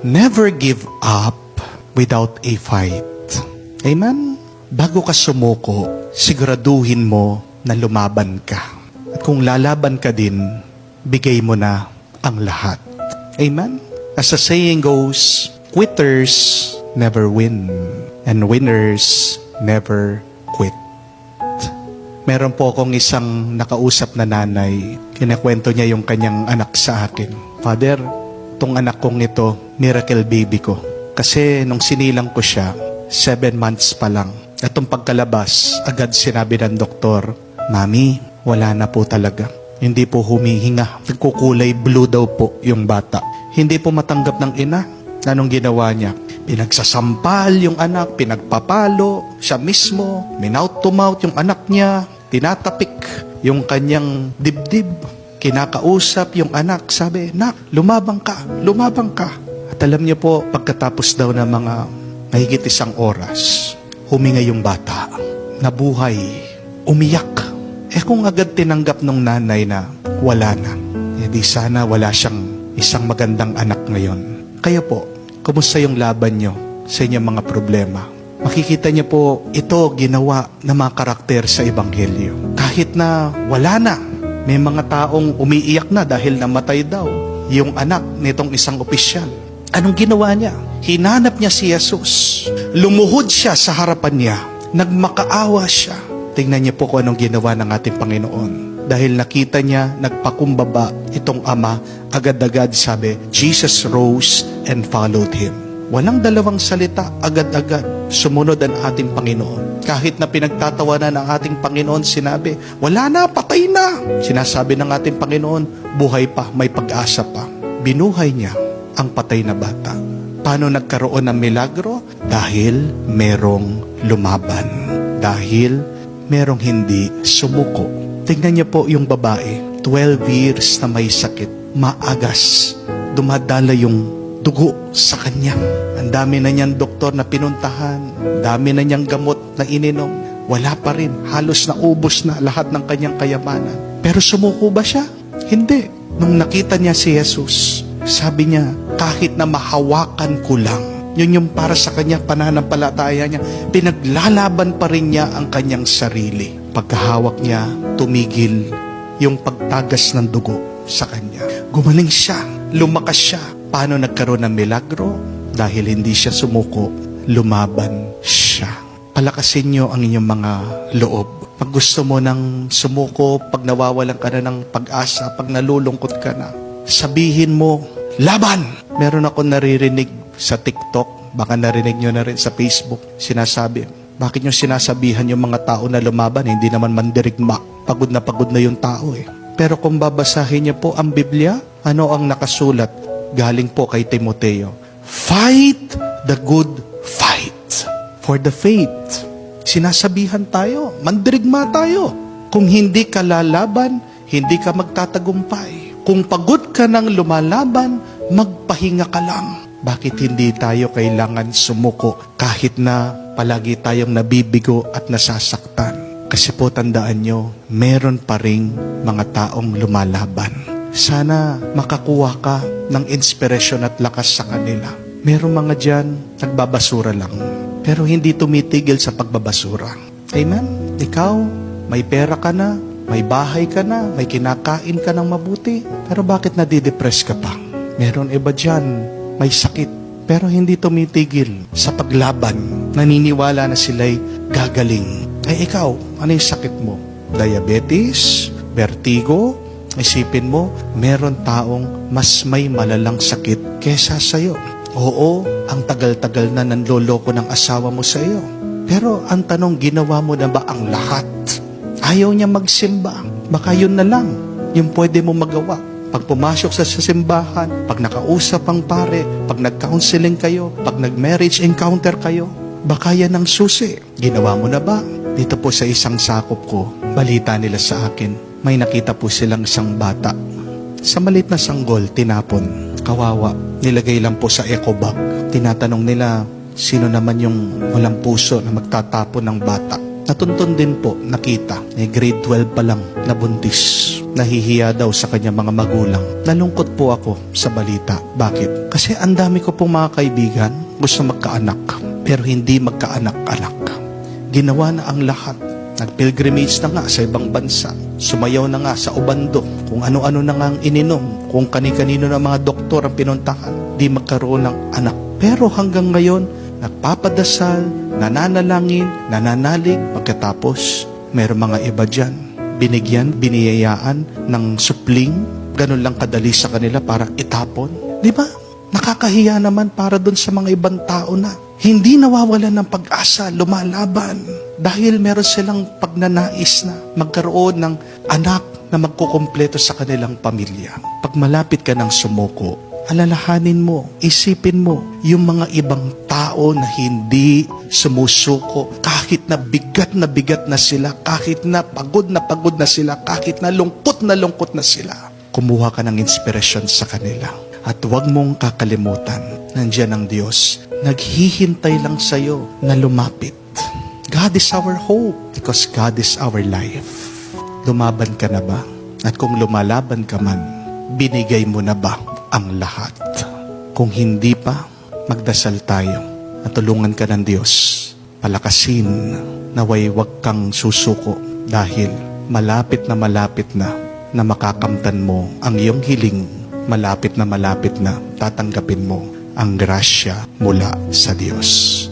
Never give up without a fight. Amen? Bago ka sumuko, siguraduhin mo na lumaban ka. At kung lalaban ka din, bigay mo na ang lahat. Amen? As the saying goes, quitters never win, and winners never quit. Meron po akong isang nakausap na nanay, kinakwento niya yung kanyang anak sa akin. Father, itong anak kong ito, miracle baby ko. Kasi nung sinilang ko siya, 7 months pa lang. At itong pagkalabas, agad sinabi ng doktor, Mami, wala na po talaga. Hindi po humihinga. Nagkukulay blue daw po yung bata. Hindi po matanggap ng ina. Anong ginawa niya? Pinagsasampal yung anak, pinagpapalo, siya mismo, minout to mouth yung anak niya, tinatapik yung kanyang dibdib, kinakausap yung anak, sabi, Nak, lumabang ka, lumabang ka. At alam niyo po, pagkatapos daw ng mga mahigit 1 oras, huminga yung bata, nabuhay, umiyak. Kung agad tinanggap ng nanay na wala na, di sana wala siyang isang magandang anak ngayon. Kayo po, kumusta yung laban nyo sa inyong mga problema? Makikita niyo po, ito ginawa ng mga karakter sa Ebanghelyo. Kahit na wala na, may mga taong umiiyak na dahil namatay daw yung anak nitong isang opisyal. Anong ginawa niya? Hinanap niya si Jesus. Lumuhod siya sa harapan niya. Nagmakaawa siya. Tingnan niyo po kung anong ginawa ng ating Panginoon. Dahil nakita niya, nagpakumbaba itong ama, agad-agad sabi, Jesus rose and followed him. Walang dalawang salita, agad-agad sumunod ang ating Panginoon. Kahit na pinagtatawanan ng ating Panginoon, sinabi, wala na, patay na. Sinasabi ng ating Panginoon, buhay pa, may pag-asa pa. Binuhay niya ang patay na bata. Paano nagkaroon ng milagro? Dahil merong lumaban. Dahil merong hindi sumuko. Tingnan niyo po yung babae, 12 years na may sakit, maagas, dumadala yung dugo sa kanya. Ang dami na niyang doktor na pinuntahan, dami na niyang gamot na ininom, wala pa rin, halos naubos na lahat ng kanyang kayamanan. Pero sumuko ba siya? Hindi. Nung nakita niya si Jesus, sabi niya, kahit na mahawakan ko lang, yun yung para sa kanya pananampalataya niya, pinaglalaban pa rin niya ang kanyang sarili. Pagkahawak niya, tumigil yung pagtagas ng dugo sa kanya. Gumaling siya, lumakas siya. Paano nagkaroon ng milagro? Dahil hindi siya sumuko, lumaban siya. Palakasin niyo ang inyong mga loob. Pag gusto mo nang sumuko, pag nawawalan ka na ng pag-asa, pag nalulungkot ka na, sabihin mo, laban! Meron ako naririnig sa TikTok, baka narinig nyo na rin sa Facebook, sinasabi, bakit nyo sinasabihan yung mga tao na lumaban? Hindi naman mandirigma. Pagod na yung tao eh. Pero kung babasahin niyo po ang Biblia, ano ang nakasulat? Galing po kay Timoteo. Fight the good fight for the faith. Sinasabihan tayo, mandirigma tayo. Kung hindi ka lalaban, hindi ka magtatagumpay. Kung pagod ka ng lumalaban, magpahinga ka lang. Bakit hindi tayo kailangan sumuko kahit na palagi tayong nabibigo at nasasaktan? Kasi po tandaan nyo, meron pa ring mga taong lumalaban. Sana makakuha ka ng inspirasyon at lakas sa kanila. Meron mga dyan, nagbabasura lang. Pero hindi tumitigil sa pagbabasura. Amen? Ikaw, may pera ka na, may bahay ka na, may kinakain ka ng mabuti. Pero bakit nadidepress ka pa? Meron iba dyan, may sakit, pero hindi tumitigil sa paglaban. Naniniwala na sila'y gagaling. Ay ikaw, ano yung sakit mo? Diabetes? Vertigo? Isipin mo, meron taong mas may malalang sakit kesa sa'yo. Oo, ang tagal-tagal na nanloloko ng asawa mo sa'yo. Pero ang tanong, ginawa mo na ba ang lahat? Ayaw niya magsimba. Baka yun na lang yung pwede mo magawa. Pag pumasok sa simbahan, pag nakausap ang pare, pag nag-counseling kayo, pag nag-marriage encounter kayo, baka yan ang susi. Ginawa mo na ba? Dito po sa isang sakop ko, balita nila sa akin, may nakita po silang isang bata. Sa maliit na sanggol, tinapon. Kawawa, nilagay lang po sa eco bag. Tinatanong nila, sino naman yung walang puso na magtatapon ng bata? Natuntun din po, nakita, grade 12 pa lang, nabuntis. nahihiya daw sa kanyang mga magulang. Nalungkot po ako sa balita. Bakit? Kasi ang dami ko pong mga kaibigan gusto magkaanak, pero hindi magkaanak-anak. Ginawa na ang lahat. Nag-pilgrimage na nga sa ibang bansa. Sumayaw na nga sa Obando. Kung ano-ano na nga ang ininom. Kung kani-kanino na mga doktor ang pinuntahan. Di magkaroon ng anak. Pero hanggang ngayon, nagpapadasal, nananalangin, nananalig. Pagkatapos, mayroong mga iba dyan. Binigyan, biniyayaan ng supling. Ganun lang kadali sa kanila para itapon. Di ba? Nakakahiya naman para dun sa mga ibang tao na hindi nawawalan ng pag-asa, lumalaban. Dahil meron silang pagnanais na magkaroon ng anak na magkukumpleto sa kanilang pamilya. Pag malapit ka ng sumuko, alalahanin mo, isipin mo, yung mga ibang tao na hindi sumusuko, kahit na bigat na sila, kahit na pagod na sila, kahit na lungkot na sila. Kumuha ka ng inspirasyon sa kanila. At huwag mong kakalimutan, nandiyan ang Diyos. Naghihintay lang sa'yo na lumapit. God is our hope because God is our life. Lumaban ka na ba? At kung lumalaban ka man, binigay mo na ba ang lahat? Kung hindi pa, magdasal tayo at tulungan ka ng Diyos. Palakasin, naway wag kang susuko dahil malapit na makakamtan mo ang iyong hiling. Malapit na tatanggapin mo ang grasya mula sa Diyos.